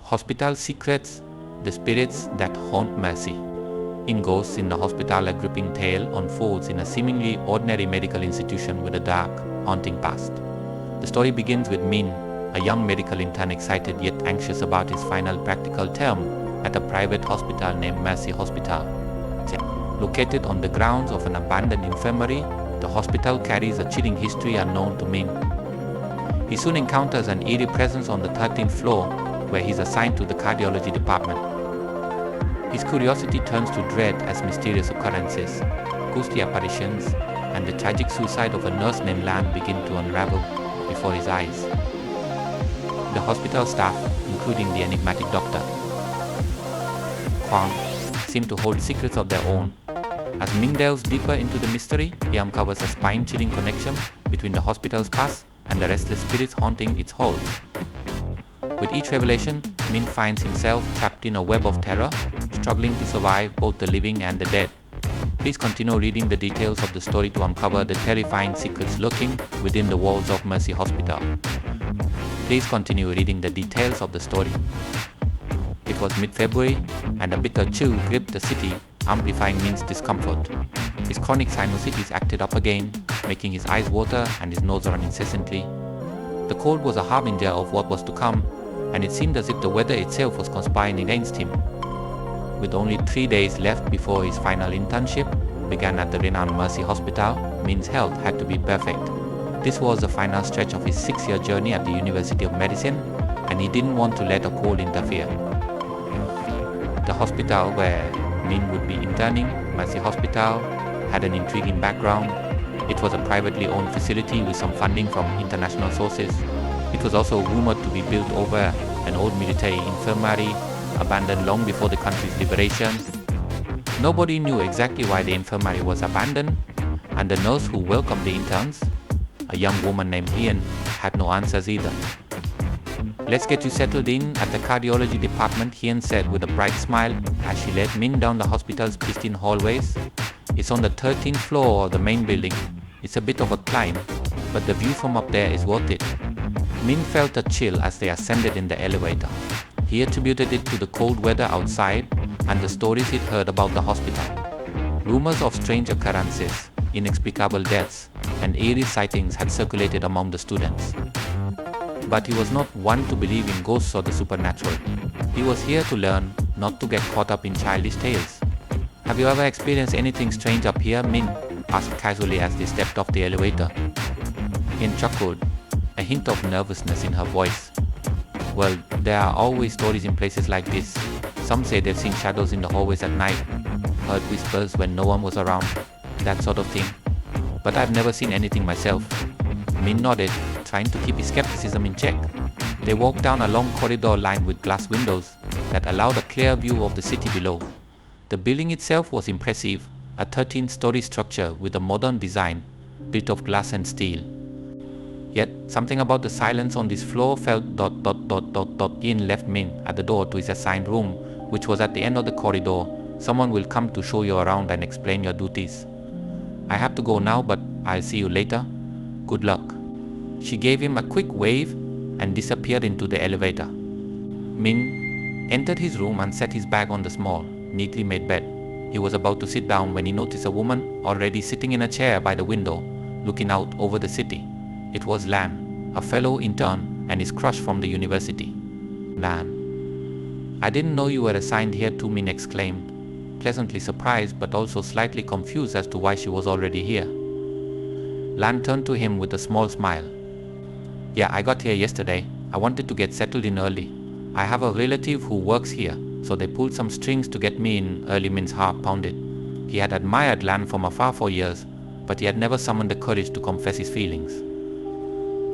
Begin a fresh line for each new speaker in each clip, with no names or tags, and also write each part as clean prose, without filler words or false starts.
Hospital secrets, the spirits that haunt Mercy. In Ghosts in the Hospital, a gripping tale unfolds in a seemingly ordinary medical institution with a dark, haunting past. The story begins with Min, a young medical intern excited yet anxious about his final practical term at a private hospital named Mercy Hospital. Located on the grounds of an abandoned infirmary, the hospital carries a chilling history unknown to Min. He soon encounters an eerie presence on the 13th floor, where he is assigned to the cardiology department. His curiosity turns to dread as mysterious occurrences, ghostly apparitions, and the tragic suicide of a nurse named Lan begin to unravel before his eyes. The hospital staff, including the enigmatic doctor Kwang, seem to hold secrets of their own. As Min delves deeper into the mystery, he uncovers a spine-chilling connection between the hospital's past and the restless spirits haunting its halls. With each revelation, Min finds himself trapped in a web of terror, struggling to survive both the living and the dead. Please continue reading the details of the story to uncover the terrifying secrets lurking within the walls of Mercy Hospital. Please continue reading the details of the story. It was mid-February, and a bitter chill gripped the city, amplifying Min's discomfort. His chronic sinusitis acted up again, making his eyes water and his nose run incessantly. The cold was a harbinger of what was to come, and it seemed as if the weather itself was conspiring against him. With only 3 days left before his final internship began at the renowned Mercy Hospital, Min's health had to be perfect. This was the final stretch of his 6-year journey at the University of Medicine, and he didn't want to let a cold interfere. The hospital where Min would be interning, Mercy Hospital, had an intriguing background. It was a privately owned facility with some funding from international sources. It was also rumored to be built over an old military infirmary, abandoned long before the country's liberation. Nobody knew exactly why the infirmary was abandoned, and the nurse who welcomed the interns, a young woman named Ian, had no answers either. "Let's get you settled in at the cardiology department," Ian said with a bright smile as she led Min down the hospital's pristine hallways. "It's on the 13th floor of the main building. It's a bit of a climb, but the view from up there is worth it." Min felt a chill as they ascended in the elevator. He attributed it to the cold weather outside and the stories he'd heard about the hospital. Rumors of strange occurrences, inexplicable deaths, and eerie sightings had circulated among the students. But he was not one to believe in ghosts or the supernatural. He was here to learn, not to get caught up in childish tales. "Have you ever experienced anything strange up here?" Min asked casually as they stepped off the elevator. Ian chuckled, a hint of nervousness in her voice. "Well, there are always stories in places like this. Some say they've seen shadows in the hallways at night, heard whispers when no one was around, that sort of thing. But I've never seen anything myself." Min nodded, trying to keep his skepticism in check. They walked down a long corridor lined with glass windows that allowed a clear view of the city below. The building itself was impressive, a 13-story structure with a modern design, built of glass and steel. Yet, something about the silence on this floor felt ... Ian left Min at the door to his assigned room, which was at the end of the corridor. "Someone will come to show you around and explain your duties. I have to go now, but I'll see you later. Good luck." She gave him a quick wave and disappeared into the elevator. Min entered his room and set his bag on the small, neatly made bed. He was about to sit down when he noticed a woman already sitting in a chair by the window, looking out over the city. It was Lan, a fellow intern and his crush from the university. "Lan, I didn't know you were assigned here too," Min exclaimed, pleasantly surprised but also slightly confused as to why she was already here. Lan turned to him with a small smile. "Yeah, I got here yesterday. I wanted to get settled in early. I have a relative who works here, so they pulled some strings to get me in early." Min's heart pounded. He had admired Lan from afar for years, but he had never summoned the courage to confess his feelings.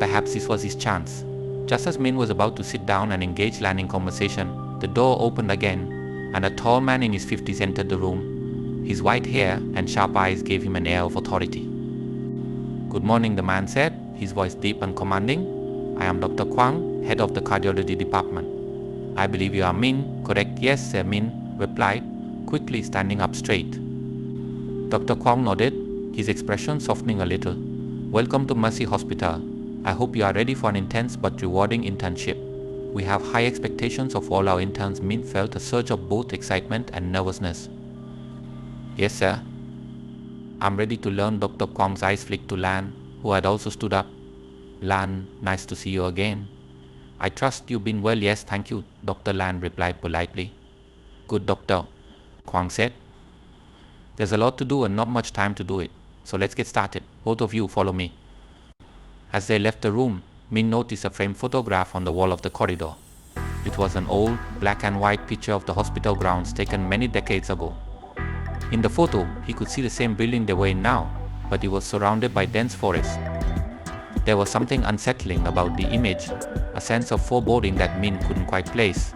Perhaps this was his chance. Just as Min was about to sit down and engage Lan in conversation, the door opened again, and a tall man in his 50s entered the room. His white hair and sharp eyes gave him an air of authority. "Good morning," the man said, his voice deep and commanding. "I am Dr. Kwang, head of the cardiology department." "I believe you are Min, correct?" "Yes, sir," Min replied, quickly standing up straight. Dr. Kwang nodded, his expression softening a little. "Welcome to Mercy Hospital. I hope you are ready for an intense but rewarding internship." We have high expectations of all our interns. Min felt a surge of both excitement and nervousness. Yes, sir. I'm ready to learn. Dr. Kwang's eyes flicked to Lan, who had also stood up. Lan, nice to see you again. I trust you've been well. Yes, thank you, Dr. Lan replied politely. Good, Doctor, Kwang said. There's a lot to do and not much time to do it, so let's get started. Both of you follow me. As they left the room, Min noticed a framed photograph on the wall of the corridor. It was an old, black and white picture of the hospital grounds taken many decades ago. In the photo, he could see the same building they were in now, but it was surrounded by dense forest. There was something unsettling about the image, a sense of foreboding that Min couldn't quite place.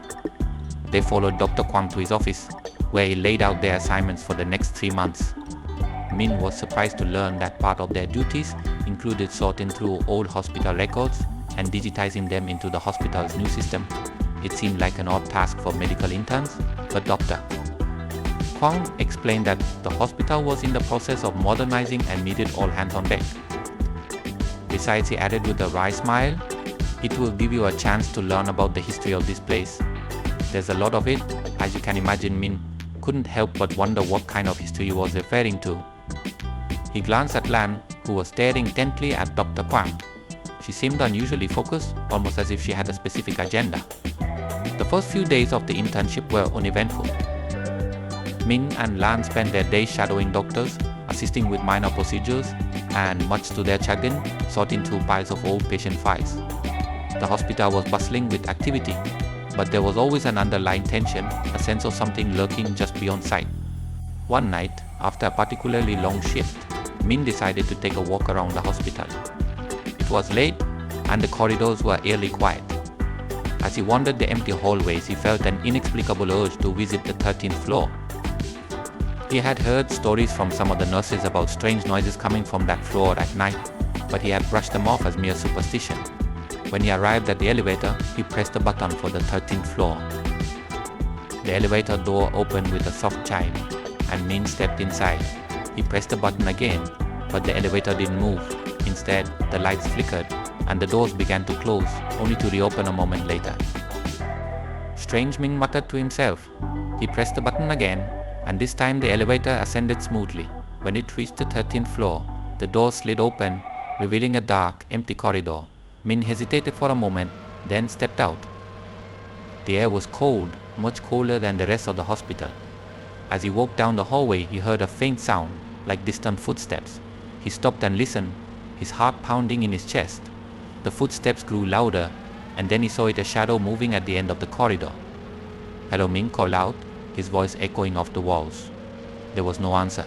They followed Dr. Kwang to his office, where he laid out their assignments for the next 3 months. Min was surprised to learn that part of their duties included sorting through old hospital records and digitizing them into the hospital's new system. It seemed like an odd task for medical interns, but Dr. Kwang explained that the hospital was in the process of modernizing and needed all hands on deck. Besides, he added with a wry smile, it will give you a chance to learn about the history of this place. There's a lot of it. As you can imagine, Min couldn't help but wonder what kind of history he was referring to. He glanced at Lan, who was staring intently at Dr. Kwang. She seemed unusually focused, almost as if she had a specific agenda. The first few days of the internship were uneventful. Min and Lan spent their days shadowing doctors, assisting with minor procedures, and much to their chagrin, sorting through piles of old patient files. The hospital was bustling with activity, but there was always an underlying tension, a sense of something lurking just beyond sight. One night, after a particularly long shift, Min decided to take a walk around the hospital. It was late, and the corridors were eerily quiet. As he wandered the empty hallways, he felt an inexplicable urge to visit the 13th floor. He had heard stories from some of the nurses about strange noises coming from that floor at night, but he had brushed them off as mere superstition. When he arrived at the elevator, he pressed the button for the 13th floor. The elevator door opened with a soft chime, and Min stepped inside. He pressed the button again, but the elevator didn't move. Instead, the lights flickered, and the doors began to close, only to reopen a moment later. Strange, Min muttered to himself. He pressed the button again, and this time the elevator ascended smoothly. When it reached the 13th floor, the door slid open, revealing a dark, empty corridor. Min hesitated for a moment, then stepped out. The air was cold, much colder than the rest of the hospital. As he walked down the hallway, he heard a faint sound, like distant footsteps. He stopped and listened, his heart pounding in his chest. The footsteps grew louder, and then he saw a shadow moving at the end of the corridor. Hello, Min called out, his voice echoing off the walls. There was no answer.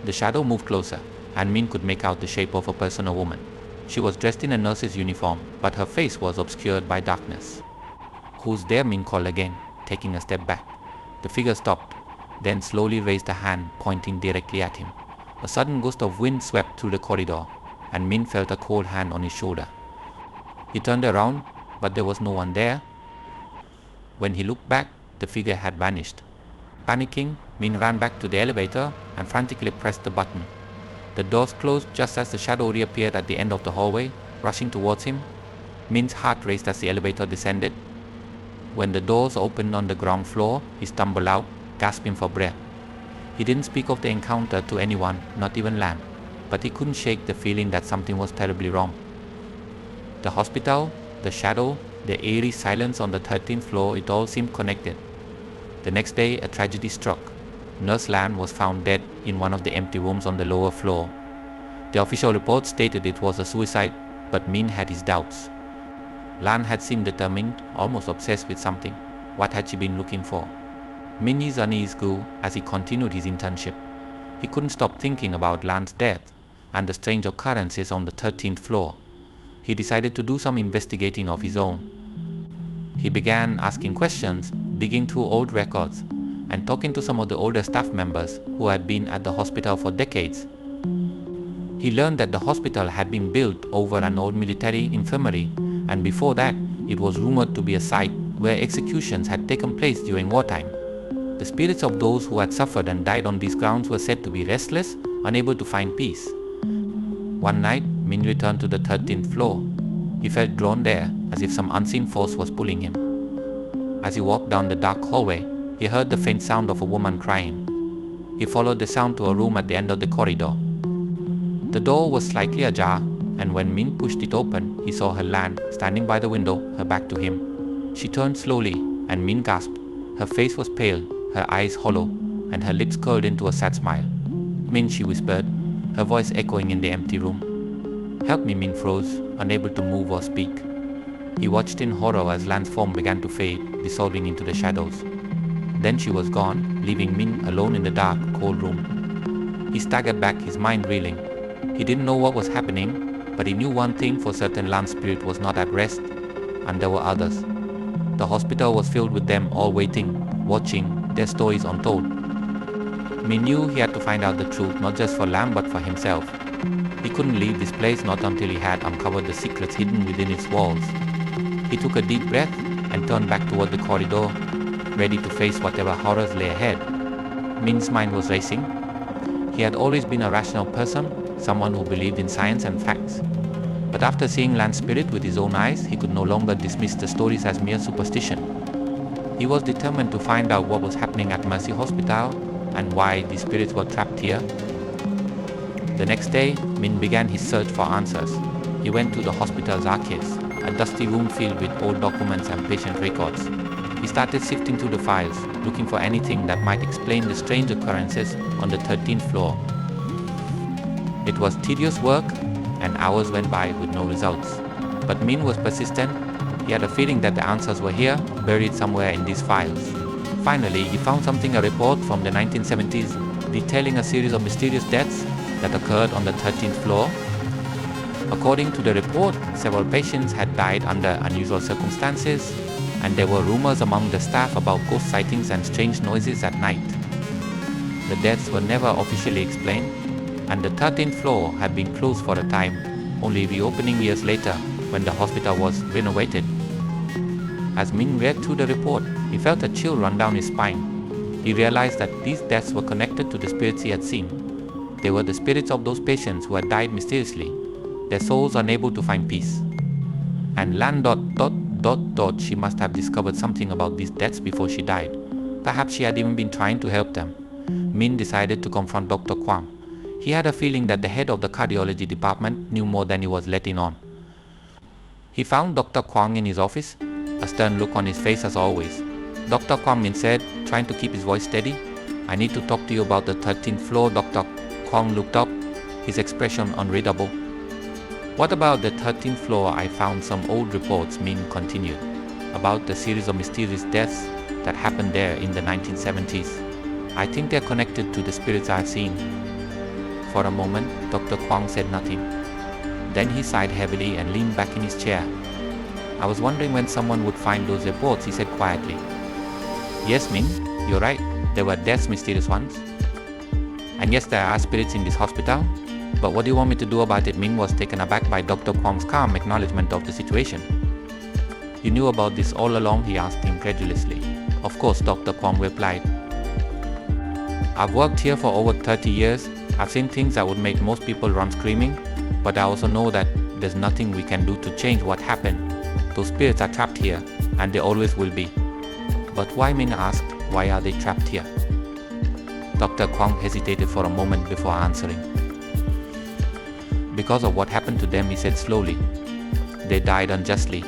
The shadow moved closer, and Min could make out the shape of a person or woman. She was dressed in a nurse's uniform, but her face was obscured by darkness. Who's there? Min called again, taking a step back. The figure stopped, then slowly raised a hand pointing directly at him. A sudden gust of wind swept through the corridor, and Min felt a cold hand on his shoulder. He turned around, but there was no one there. When he looked back, the figure had vanished. Panicking, Min ran back to the elevator and frantically pressed the button. The doors closed just as the shadow reappeared at the end of the hallway, rushing towards him. Min's heart raced as the elevator descended. When the doors opened on the ground floor, he stumbled out, gasping for breath. He didn't speak of the encounter to anyone, not even Lan, but he couldn't shake the feeling that something was terribly wrong. The hospital, the shadow, the eerie silence on the 13th floor, it all seemed connected. The next day, a tragedy struck. Nurse Lan was found dead in one of the empty rooms on the lower floor. The official report stated it was a suicide, but Min had his doubts. Lan had seemed determined, almost obsessed with something. What had she been looking for? Min's unease grew as he continued his internship. He couldn't stop thinking about Lan's death and the strange occurrences on the 13th floor. He decided to do some investigating of his own. He began asking questions, digging through old records, and talking to some of the older staff members who had been at the hospital for decades. He learned that the hospital had been built over an old military infirmary, and before that, it was rumored to be a site where executions had taken place during wartime. The spirits of those who had suffered and died on these grounds were said to be restless, unable to find peace. One night, Min returned to the 13th floor. He felt drawn there, as if some unseen force was pulling him. As he walked down the dark hallway, he heard the faint sound of a woman crying. He followed the sound to a room at the end of the corridor. The door was slightly ajar, and when Min pushed it open, he saw her Lan standing by the window, her back to him. She turned slowly, and Min gasped. Her face was pale, her eyes hollow, and her lips curled into a sad smile. "Min," she whispered, her voice echoing in the empty room. "Help me," Min froze, unable to move or speak. He watched in horror as Lan's form began to fade, dissolving into the shadows. Then she was gone, leaving Min alone in the dark, cold room. He staggered back, his mind reeling. He didn't know what was happening, but he knew one thing for certain: Lan's spirit was not at rest, and there were others. The hospital was filled with them, all waiting, watching, their stories untold. Min knew he had to find out the truth, not just for Lam but for himself. He couldn't leave this place not until he had uncovered the secrets hidden within its walls. He took a deep breath and turned back toward the corridor, ready to face whatever horrors lay ahead. Min's mind was racing. He had always been a rational person, someone who believed in science and facts. But after seeing Lan's spirit with his own eyes, he could no longer dismiss the stories as mere superstition. He was determined to find out what was happening at Mercy Hospital and why the spirits were trapped here. The next day, Min began his search for answers. He went to the hospital's archives, a dusty room filled with old documents and patient records. He started sifting through the files, looking for anything that might explain the strange occurrences on the 13th floor. It was tedious work, and hours went by with no results. But Min was persistent. He had a feeling that the answers were here, buried somewhere in these files. Finally, he found something, a report from the 1970s detailing a series of mysterious deaths that occurred on the 13th floor. According to the report, several patients had died under unusual circumstances, and there were rumors among the staff about ghost sightings and strange noises at night. The deaths were never officially explained, and the 13th floor had been closed for a time, only reopening years later when the hospital was renovated. As Min read through the report, he felt a chill run down his spine. He realized that these deaths were connected to the spirits he had seen. They were the spirits of those patients who had died mysteriously, their souls unable to find peace. And Lan ... she must have discovered something about these deaths before she died. Perhaps she had even been trying to help them. Min decided to confront Dr. Kwang. He had a feeling that the head of the cardiology department knew more than he was letting on. He found Dr. Kwang in his office, a stern look on his face as always. "Dr. Kwang," Min said, trying to keep his voice steady, "I need to talk to you about the 13th floor." Dr. Kwang looked up, his expression unreadable. "What about the 13th floor? I found some old reports," Min continued, "about the series of mysterious deaths that happened there in the 1970s. I think they're connected to the spirits I've seen." For a moment, Dr. Kwang said nothing. Then he sighed heavily and leaned back in his chair. "I was wondering when someone would find those reports," he said quietly. "Yes, Min, you're right. There were deaths, mysterious ones. And yes, there are spirits in this hospital. But what do you want me to do about it?" Min was taken aback by Dr. Kwang's calm acknowledgement of the situation. "You knew about this all along?" he asked incredulously. "Of course," Dr. Kwang replied. "I've worked here for over 30 years. I've seen things that would make most people run screaming, but I also know that there's nothing we can do to change what happened. Those spirits are trapped here, and they always will be." "But why?" Min asked. "Why are they trapped here?" Dr. Kwang hesitated for a moment before answering. "Because of what happened to them," he said slowly. "They died unjustly,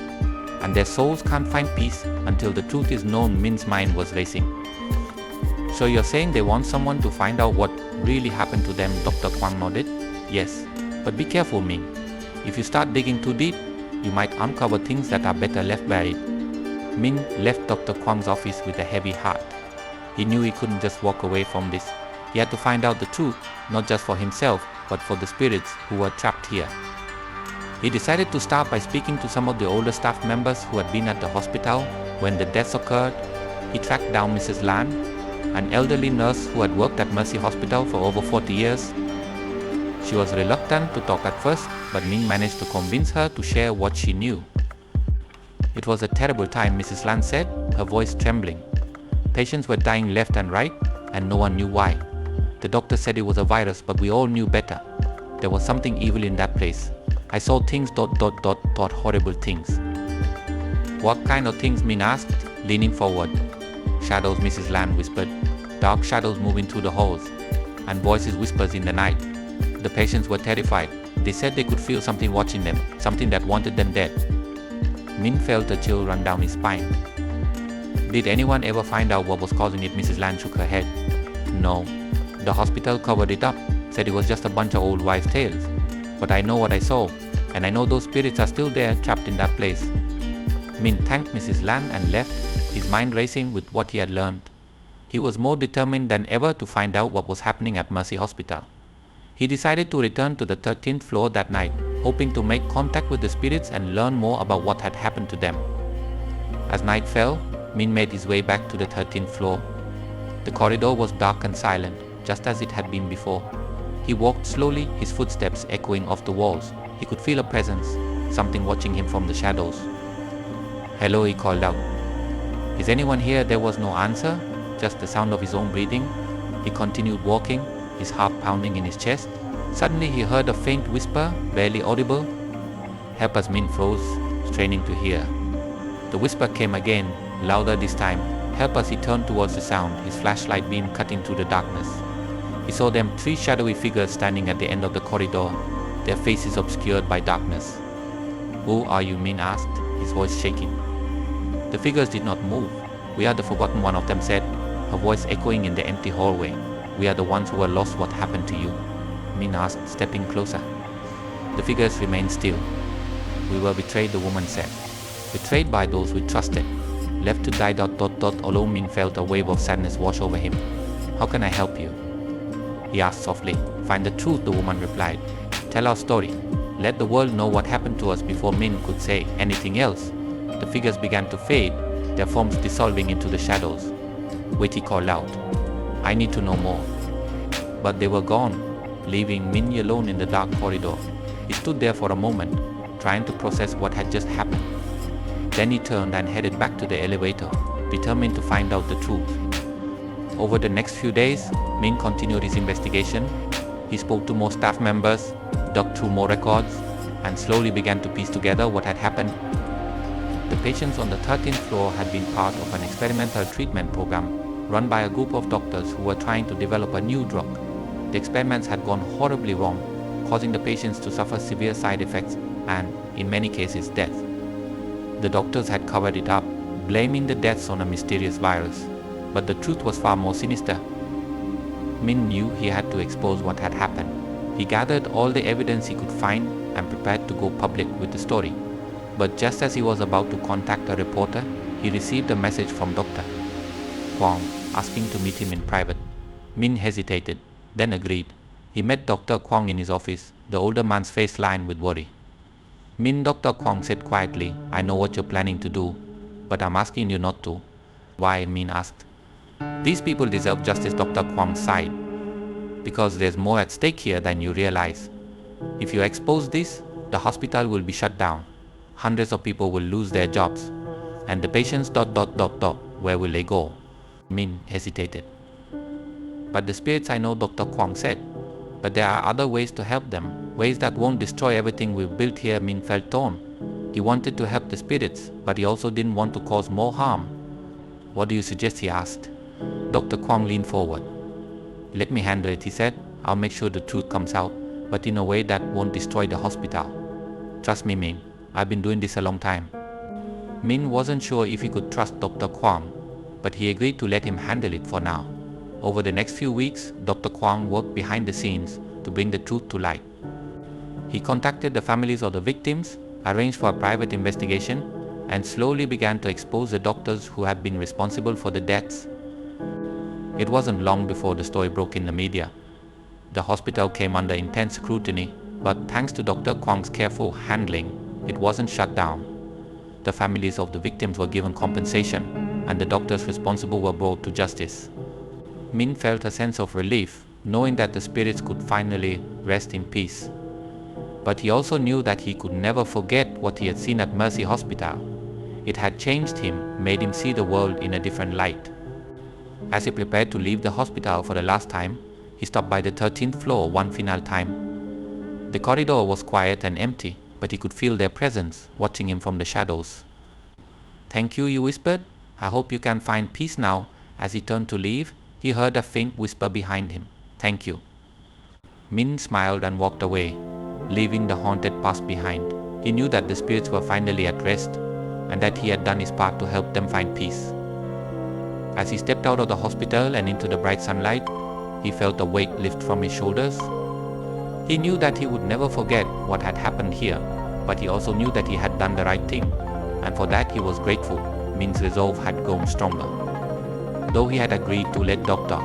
and their souls can't find peace until the truth is known." Min's mind was racing. "So you're saying they want someone to find out what really happened to them?" Dr. Kwang nodded. "Yes, but be careful, Min. If you start digging too deep, you might uncover things that are better left buried." Min left Dr. Kwang's office with a heavy heart. He knew he couldn't just walk away from this. He had to find out the truth, not just for himself, but for the spirits who were trapped here. He decided to start by speaking to some of the older staff members who had been at the hospital when the deaths occurred. He tracked down Mrs. Lan, an elderly nurse who had worked at Mercy Hospital for over 40 years. She was reluctant to talk at first, but Min managed to convince her to share what she knew. "It was a terrible time," Mrs. Lan said, her voice trembling. "Patients were dying left and right, and no one knew why. The doctor said it was a virus, but we all knew better. There was something evil in that place. I saw things ... horrible things." "What kind of things?" Min asked. Leaning forward, "Shadows," Mrs. Land whispered. "Dark shadows moving through the halls, and voices whispers in the night." The patients were terrified. They said they could feel something watching them, something that wanted them dead. Min felt a chill run down his spine. "Did anyone ever find out what was causing it?" Mrs. Land shook her head. "No. The hospital covered it up, said it was just a bunch of old wives' tales. But I know what I saw, and I know those spirits are still there, trapped in that place." Min thanked Mrs. Land and left, his mind racing with what he had learned. He was more determined than ever to find out what was happening at Mercy Hospital. He decided to return to the 13th floor that night, hoping to make contact with the spirits and learn more about what had happened to them. As night fell, Min made his way back to the 13th floor. The corridor was dark and silent, just as it had been before. He walked slowly, his footsteps echoing off the walls. He could feel a presence, something watching him from the shadows. "Hello," he called out. "Is anyone here?" There was no answer, just the sound of his own breathing. He continued walking, his heart pounding in his chest. Suddenly he heard a faint whisper, barely audible. "Help us," Min froze, straining to hear. The whisper came again, louder this time. "Help us." He turned towards the sound, his flashlight beam cutting through the darkness. He saw them, three shadowy figures standing at the end of the corridor, their faces obscured by darkness. "Who are you?" Min asked, his voice shaking. The figures did not move. "We are the forgotten," one of them said, her voice echoing in the empty hallway. "We are the ones who were lost. What happened to you?" Min asked, stepping closer. The figures remained still. "We were betrayed," the woman said. "Betrayed by those we trusted. Left to die ... Alone." Min felt a wave of sadness wash over him. "How can I help you?" he asked softly. "Find the truth," the woman replied. "Tell our story. Let the world know what happened to us." Before Min could say anything else, the figures began to fade, their forms dissolving into the shadows. "Wait," he called out. "I need to know more." But they were gone, leaving Min alone in the dark corridor. He stood there for a moment, trying to process what had just happened. Then he turned and headed back to the elevator, determined to find out the truth. Over the next few days, Min continued his investigation. He spoke to more staff members, dug through more records, and slowly began to piece together what had happened. The patients on the 13th floor had been part of an experimental treatment program run by a group of doctors who were trying to develop a new drug. The experiments had gone horribly wrong, causing the patients to suffer severe side effects and, in many cases, death. The doctors had covered it up, blaming the deaths on a mysterious virus. But the truth was far more sinister. Min knew he had to expose what had happened. He gathered all the evidence he could find and prepared to go public with the story. But just as he was about to contact a reporter, he received a message from Dr. Kwong asking to meet him in private. Min hesitated, then agreed. He met Dr. Kwong in his office, the older man's face lined with worry. "Min," Dr. Kwong said quietly, "I know what you're planning to do, but I'm asking you not to." "Why?" Min asked. "These people deserve justice," Dr. Kwong sighed. "Because there's more at stake here than you realize. If you expose this, the hospital will be shut down. Hundreds of people will lose their jobs. And the patients ... Where will they go?" Min hesitated. "But the spirits, I know," Dr. Kwong said. "But there are other ways to help them, ways that won't destroy everything we've built here." Min felt torn. He wanted to help the spirits, but he also didn't want to cause more harm. "What do you suggest?" he asked. Dr. Kwong leaned forward. "Let me handle it," he said. "I'll make sure the truth comes out, but in a way that won't destroy the hospital. Trust me, Min. I've been doing this a long time." Min wasn't sure if he could trust Dr. Kwong, but he agreed to let him handle it for now. Over the next few weeks, Dr. Kwong worked behind the scenes to bring the truth to light. He contacted the families of the victims, arranged for a private investigation, and slowly began to expose the doctors who had been responsible for the deaths. It wasn't long before the story broke in the media. The hospital came under intense scrutiny, but thanks to Dr. Kwong's careful handling, it wasn't shut down. The families of the victims were given compensation, and the doctors responsible were brought to justice. Min felt a sense of relief, knowing that the spirits could finally rest in peace. But he also knew that he could never forget what he had seen at Mercy Hospital. It had changed him, made him see the world in a different light. As he prepared to leave the hospital for the last time, he stopped by the 13th floor one final time. The corridor was quiet and empty, but he could feel their presence, watching him from the shadows. "Thank you," he whispered. I hope you can find peace now." As he turned to leave, he heard a faint whisper behind him. "Thank you." Min smiled and walked away, leaving the haunted past behind. He knew that the spirits were finally at rest and that he had done his part to help them find peace. As he stepped out of the hospital and into the bright sunlight, he felt a weight lift from his shoulders. He knew that he would never forget what had happened here, but he also knew that he had done the right thing, and for that he was grateful. Min's resolve had grown stronger. Though he had agreed to let Dr.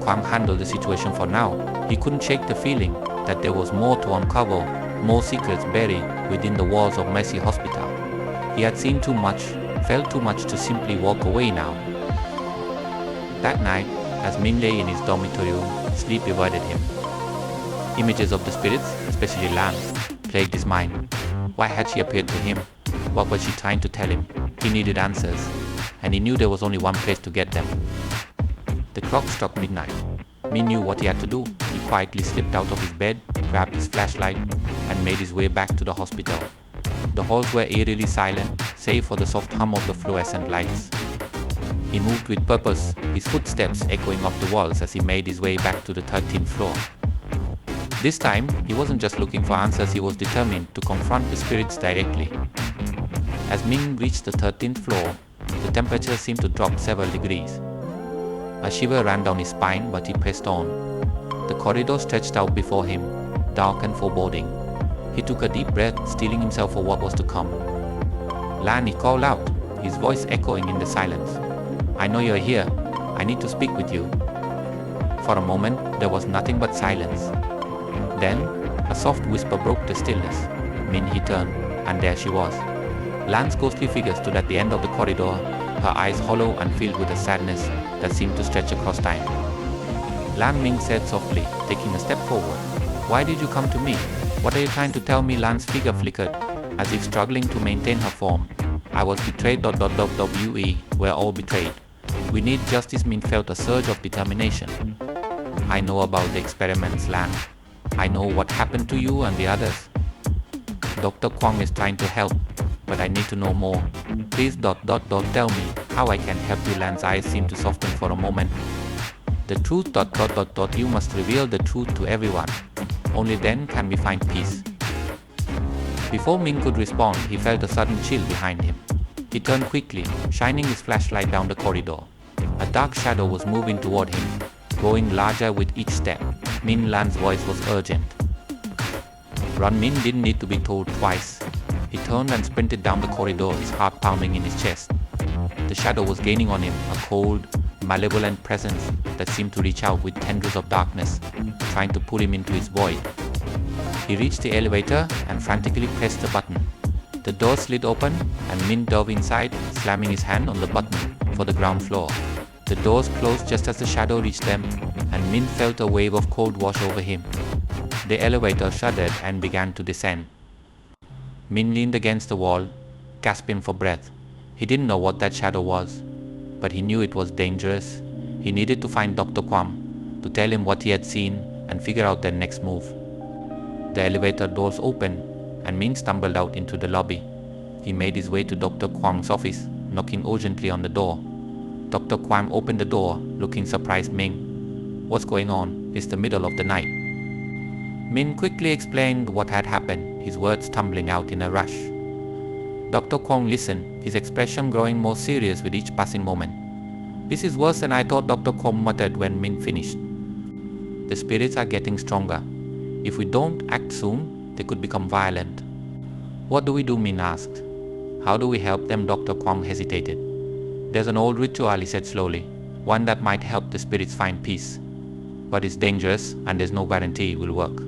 Kwang handle the situation for now, he couldn't shake the feeling that there was more to uncover, more secrets buried within the walls of Mercy Hospital. He had seen too much, felt too much to simply walk away now. That night, as Min lay in his dormitory room, sleep evaded him. Images of the spirits, especially Lan, plagued his mind. Why had she appeared to him? What was she trying to tell him? He needed answers, and he knew there was only one place to get them. The clock struck midnight. Min knew what he had to do. He quietly slipped out of his bed, grabbed his flashlight, and made his way back to the hospital. The halls were eerily silent, save for the soft hum of the fluorescent lights. He moved with purpose, his footsteps echoing off the walls as he made his way back to the 13th floor. This time, he wasn't just looking for answers, he was determined to confront the spirits directly. As Min reached the 13th floor, the temperature seemed to drop several degrees. A shiver ran down his spine, but he pressed on. The corridor stretched out before him, dark and foreboding. He took a deep breath, steeling himself for what was to come. "Lan," he called out, his voice echoing in the silence. "I know you're here. I need to speak with you." For a moment, there was nothing but silence. Then, a soft whisper broke the stillness. Min, he turned, and there she was. Lan's ghostly figure stood at the end of the corridor, her eyes hollow and filled with a sadness that seemed to stretch across time. Lan Ming said softly, taking a step forward, "Why did you come to me? What are you trying to tell me?" Lan's figure flickered, as if struggling to maintain her form. "I was betrayed. We were all betrayed. We need justice." Min felt a surge of determination. "I know about the experiments, Lan. I know what happened to you and the others. Dr. Kwang is trying to help, but I need to know more. Please tell me how I can help you." Lan's eyes seemed to soften for a moment. "The truth. You must reveal the truth to everyone. Only then can we find peace." Before Min could respond, he felt a sudden chill behind him. He turned quickly, shining his flashlight down the corridor. A dark shadow was moving toward him, growing larger with each step. Min Lan's voice was urgent. Run. Min didn't need to be told twice. He turned and sprinted down the corridor, his heart pounding in his chest. The shadow was gaining on him, a cold, malevolent presence that seemed to reach out with tendrils of darkness, trying to pull him into its void. He reached the elevator and frantically pressed the button. The door slid open and Min dove inside, slamming his hand on the button for the ground floor. The doors closed just as the shadow reached them, and Min felt a wave of cold wash over him. The elevator shuddered and began to descend. Min leaned against the wall, gasping for breath. He didn't know what that shadow was, but he knew it was dangerous. He needed to find Dr. Kwam, to tell him what he had seen and figure out their next move. The elevator doors opened, and Min stumbled out into the lobby. He made his way to Dr. Kwang's office, knocking urgently on the door. Dr. Kwang opened the door, looking surprised. "Ming, what's going on? It's the middle of the night." Min quickly explained what had happened, his words tumbling out in a rush. Dr. Kwang listened, his expression growing more serious with each passing moment. "This is worse than I thought," Dr. Kwang muttered when Min finished. "The spirits are getting stronger. If we don't act soon, they could become violent." "What do we do?" Min asked. "How do we help them?" Dr. Kwang hesitated. "There's an old ritual," he said slowly, "one that might help the spirits find peace. But it's dangerous and there's no guarantee it will work."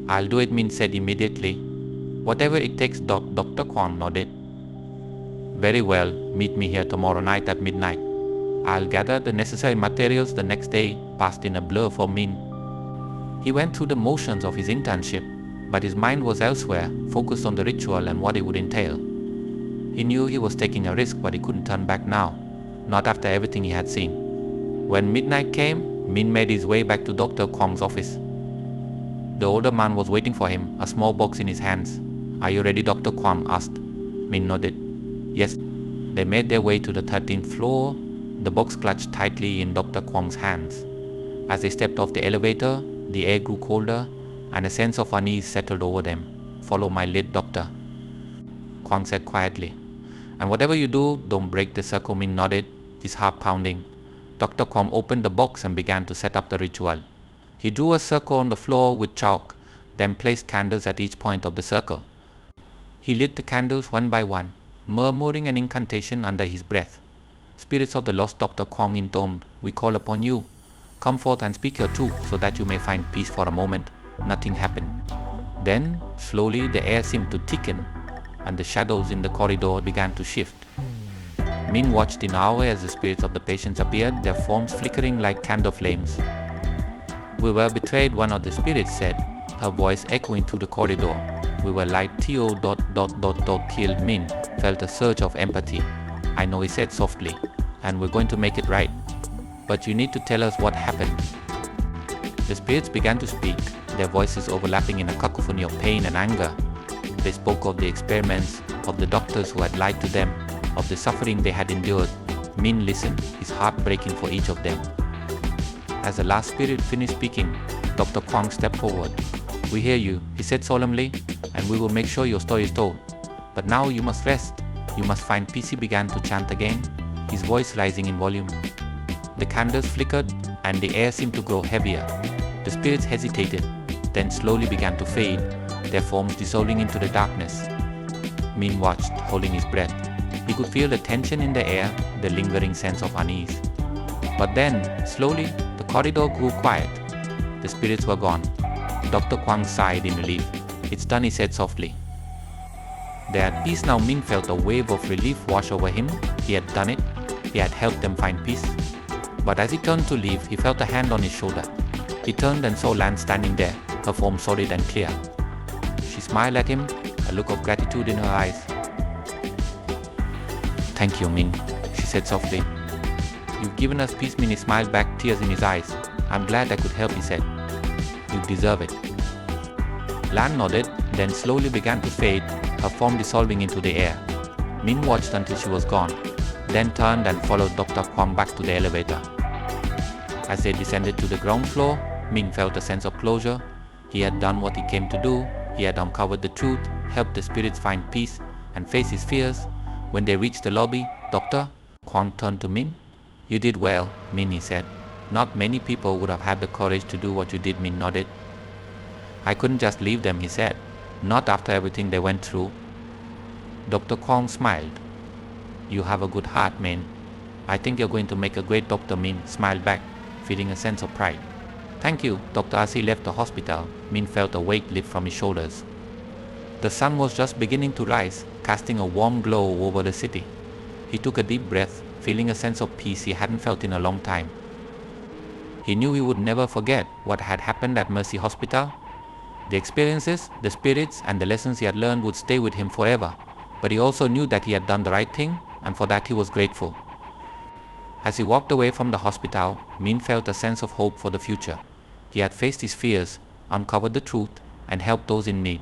"I'll do it," Min said immediately. "Whatever it takes." Dr. Kwang nodded. "Very well, meet me here tomorrow night at midnight. I'll gather the necessary materials." The next day passed in a blur for Min. He went through the motions of his internship, but his mind was elsewhere, focused on the ritual and what it would entail. He knew he was taking a risk, but he couldn't turn back now, not after everything he had seen. When midnight came, Min made his way back to Dr. Kwang's office. The older man was waiting for him, a small box in his hands. "Are you ready?" Dr. Kwang asked. Min nodded. "Yes." They made their way to the 13th floor, the box clutched tightly in Dr. Kwong's hands. As they stepped off the elevator, the air grew colder, and a sense of unease settled over them. "Follow my lead, doctor," Kwong said quietly. "And whatever you do, don't break the circle," Min nodded, his heart pounding. Dr. Kwong opened the box and began to set up the ritual. He drew a circle on the floor with chalk, then placed candles at each point of the circle. He lit the candles one by one, murmuring an incantation under his breath. "Spirits of the lost Dr. Kwong intoned, we call upon you. Come forth and speak your truth so that you may find peace for a moment." Nothing happened. Then, slowly, the air seemed to thicken, and the shadows in the corridor began to shift. Min watched in awe as the spirits of the patients appeared, their forms flickering like candle flames. "We were betrayed," one of the spirits said, her voice echoing through the corridor. "We were like Tio ... Till Min felt a surge of empathy. "I know," he said softly, "and we're going to make it right. But you need to tell us what happened." The spirits began to speak, their voices overlapping in a cacophony of pain and anger. They spoke of the experiments, of the doctors who had lied to them, of the suffering they had endured. Min listened, his heart breaking for each of them. As the last spirit finished speaking, Dr. Kwong stepped forward. "We hear you," he said solemnly, "and we will make sure your story is told. But now you must rest. You must find peace," he began to chant again, his voice rising in volume. The candles flickered, and the air seemed to grow heavier. The spirits hesitated, then slowly began to fade, their forms dissolving into the darkness. Min watched, holding his breath. He could feel the tension in the air, the lingering sense of unease. But then, slowly, the corridor grew quiet. The spirits were gone. Dr. Kwong sighed in relief. "It's done," he said softly. They had peace now. Min felt a wave of relief wash over him. He had done it. He had helped them find peace. But as he turned to leave, he felt a hand on his shoulder. He turned and saw Lan standing there, her form solid and clear. She smiled at him, a look of gratitude in her eyes. "Thank you, Min," she said softly. "You've given us peace," Min. He smiled back, tears in his eyes. "I'm glad I could help," he said. "You deserve it." Lan nodded, then slowly began to fade, her form dissolving into the air. Min watched until she was gone, then turned and followed Dr. Kwong back to the elevator. As they descended to the ground floor, Min felt a sense of closure. He had done what he came to do. He had uncovered the truth, helped the spirits find peace, and face his fears. When they reached the lobby, "Doctor," Kwong turned to Min. "You did well, Min," he said. "Not many people would have had the courage to do what you did," Min nodded. "I couldn't just leave them," he said. "Not after everything they went through." Dr. Kwong smiled. "You have a good heart, Min. I think you're going to make a great doctor," Min smiled back, feeling a sense of pride. "Thank you." Dr. As he left the hospital, Min felt a weight lift from his shoulders. The sun was just beginning to rise, casting a warm glow over the city. He took a deep breath, feeling a sense of peace he hadn't felt in a long time. He knew he would never forget what had happened at Mercy Hospital. The experiences, the spirits, and the lessons he had learned would stay with him forever. But he also knew that he had done the right thing, and for that he was grateful. As he walked away from the hospital, Min felt a sense of hope for the future. He had faced his fears, uncovered the truth, and helped those in need.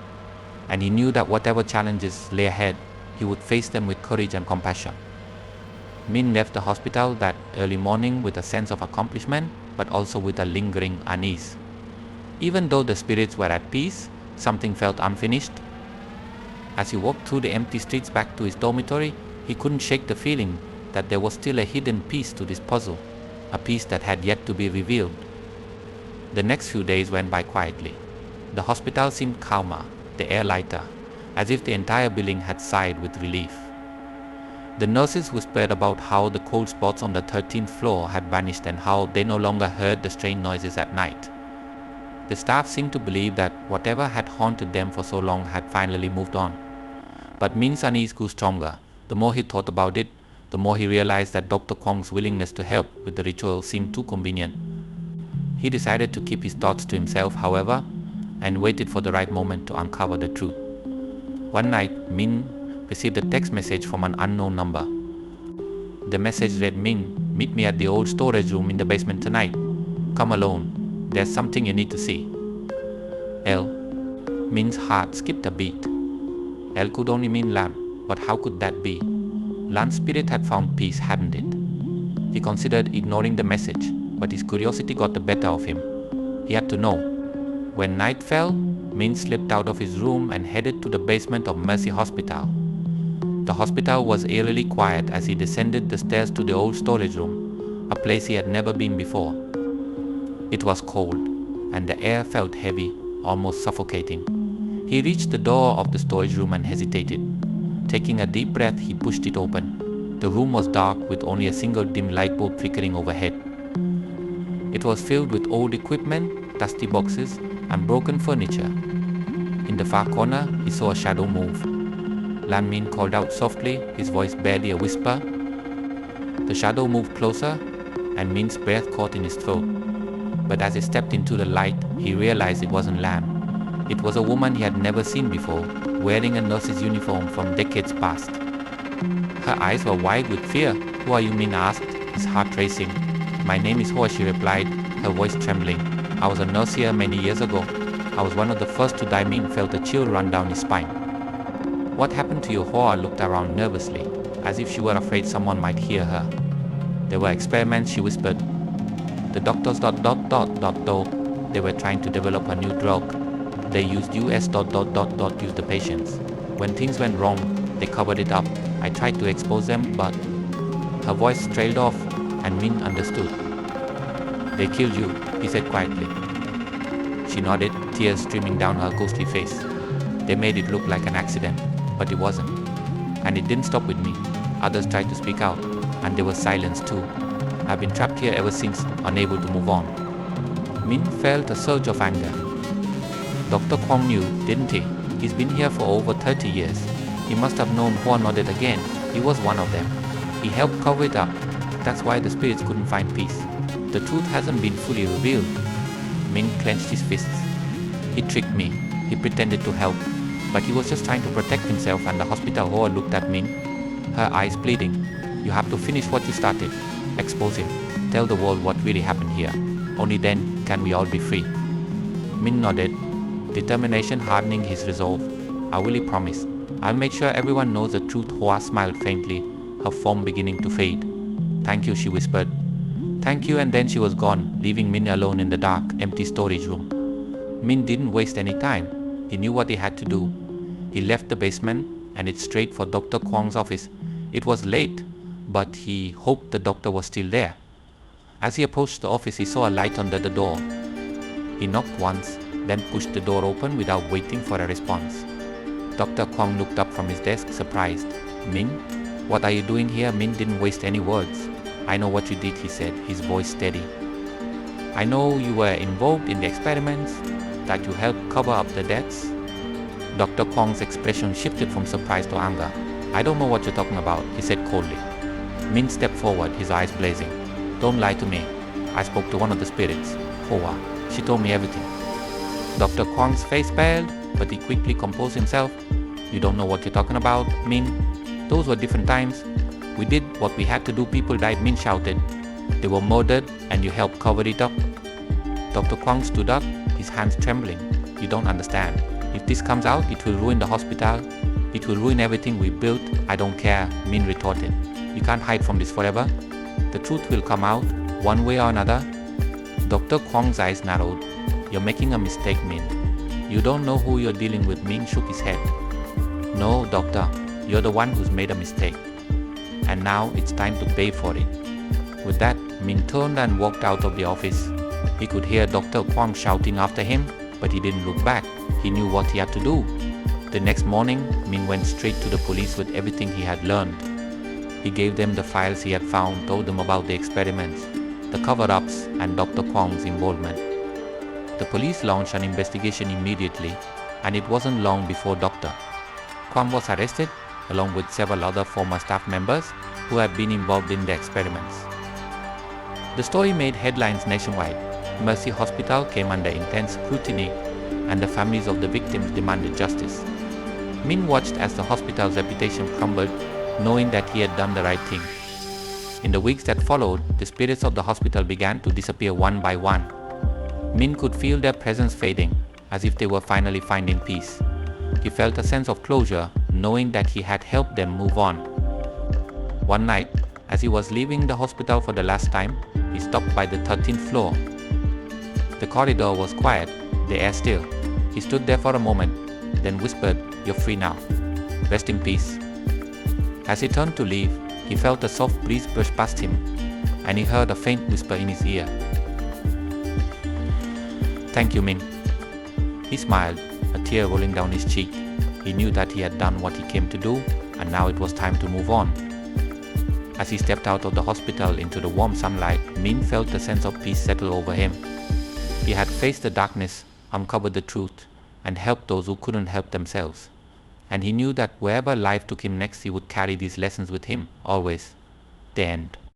And he knew that whatever challenges lay ahead, he would face them with courage and compassion. Min left the hospital that early morning with a sense of accomplishment, but also with a lingering unease. Even though the spirits were at peace, something felt unfinished. As he walked through the empty streets back to his dormitory, he couldn't shake the feeling that there was still a hidden piece to this puzzle, a piece that had yet to be revealed. The next few days went by quietly. The hospital seemed calmer, the air lighter, as if the entire building had sighed with relief. The nurses whispered about how the cold spots on the 13th floor had vanished and how they no longer heard the strange noises at night. The staff seemed to believe that whatever had haunted them for so long had finally moved on. But Min's unease grew stronger. The more he thought about it, the more he realized that Dr. Kwong's willingness to help with the ritual seemed too convenient. He decided to keep his thoughts to himself, however, and waited for the right moment to uncover the truth. One night, Min received a text message from an unknown number. The message read, "Min, meet me at the old storage room in the basement tonight. Come alone. There's something you need to see. L." Min's heart skipped a beat. L could only mean Lam, but how could that be? Lan's spirit had found peace, hadn't it? He considered ignoring the message, but his curiosity got the better of him. He had to know. When night fell, Min slipped out of his room and headed to the basement of Mercy Hospital. The hospital was eerily quiet as he descended the stairs to the old storage room, a place he had never been before. It was cold, and the air felt heavy, almost suffocating. He reached the door of the storage room and hesitated. Taking a deep breath, he pushed it open. The room was dark with only a single dim light bulb flickering overhead. It was filled with old equipment, dusty boxes, and broken furniture. In the far corner, he saw a shadow move. Lan Min called out softly, his voice barely a whisper. The shadow moved closer, and Min's breath caught in his throat. But as he stepped into the light, he realized it wasn't Lan. It was a woman he had never seen before, wearing a nurse's uniform from decades past. Her eyes were wide with fear. "Who are you?" Min asked, his heart racing. "My name is Hoa," she replied, her voice trembling. "I was a nurse here many years ago. I was one of the first to die." Min felt a chill run down his spine. "What happened to you?" Hoa looked around nervously, as if she were afraid someone might hear her. "There were experiments," she whispered. "The doctors ... though. They were trying to develop a new drug. They used US ... use the patients. When things went wrong, they covered it up. I tried to expose them, but..." Her voice trailed off, and Min understood. "They killed you," he said quietly. She nodded, tears streaming down her ghostly face. "They made it look like an accident, but it wasn't. And it didn't stop with me. Others tried to speak out, and there was silence too. I've been trapped here ever since, unable to move on." Min felt a surge of anger. Dr. Kwong knew, didn't he? He's been here for over 30 years. He must have known. Hoa nodded again. He was one of them. He helped cover it up. That's why the spirits couldn't find peace. The truth hasn't been fully revealed. Min clenched his fists. "He tricked me. He pretended to help. But he was just trying to protect himself." And the hospital. Hoa looked at Min, her eyes pleading. "You have to finish what you started. Expose him. Tell the world what really happened here. Only then can we all be free." Min nodded, determination hardening his resolve. "I will," he promised. "I'll make sure everyone knows the truth." Hoa smiled faintly, her form beginning to fade. "Thank you," she whispered. "Thank you," and then she was gone, leaving Min alone in the dark, empty storage room. Min didn't waste any time. He knew what he had to do. He left the basement and headed straight for Dr. Kwong's office. It was late, but he hoped the doctor was still there. As he approached the office, he saw a light under the door. He knocked once, then pushed the door open without waiting for a response. Dr. Kwong looked up from his desk, surprised. "Min, what are you doing here?" Min didn't waste any words. "I know what you did," he said, his voice steady. "I know you were involved in the experiments, that you helped cover up the deaths." Dr. Kwong's expression shifted from surprise to anger. "I don't know what you're talking about," he said coldly. Min stepped forward, his eyes blazing. "Don't lie to me. I spoke to one of the spirits, Hoa. She told me everything." Dr. Kwong's face paled, but he quickly composed himself. "You don't know what you're talking about, Min. Those were different times. We did what we had to do. People died," Min shouted. "They were murdered, and you helped cover it up." Dr. Kwong stood up, his hands trembling. "You don't understand. If this comes out, it will ruin the hospital. It will ruin everything we built." "I don't care," Min retorted. "You can't hide from this forever. The truth will come out, one way or another." Dr. Kwong's eyes narrowed. "You're making a mistake, Min. You don't know who you're dealing with." Min shook his head. "No, doctor, you're the one who's made a mistake. And now it's time to pay for it." With that, Min turned and walked out of the office. He could hear Dr. Kwong shouting after him, but he didn't look back. He knew what he had to do. The next morning, Min went straight to the police with everything he had learned. He gave them the files he had found, told them about the experiments, the cover-ups, and Dr. Kwong's involvement. The police launched an investigation immediately, and it wasn't long before Dr. Kwong was arrested, along with several other former staff members who had been involved in the experiments. The story made headlines nationwide. Mercy Hospital came under intense scrutiny, and the families of the victims demanded justice. Min watched as the hospital's reputation crumbled, knowing that he had done the right thing. In the weeks that followed, the spirits of the hospital began to disappear one by one. Min could feel their presence fading, as if they were finally finding peace. He felt a sense of closure, knowing that he had helped them move on. One night, as he was leaving the hospital for the last time, he stopped by the 13th floor. The corridor was quiet, the air still. He stood there for a moment, then whispered, "You're free now. Rest in peace." As he turned to leave, he felt a soft breeze brush past him, and he heard a faint whisper in his ear. "Thank you, Min." He smiled, a tear rolling down his cheek. He knew that he had done what he came to do, and now it was time to move on. As he stepped out of the hospital into the warm sunlight, Min felt a sense of peace settle over him. He had faced the darkness, uncovered the truth, and helped those who couldn't help themselves. And he knew that wherever life took him next, he would carry these lessons with him, always. The end.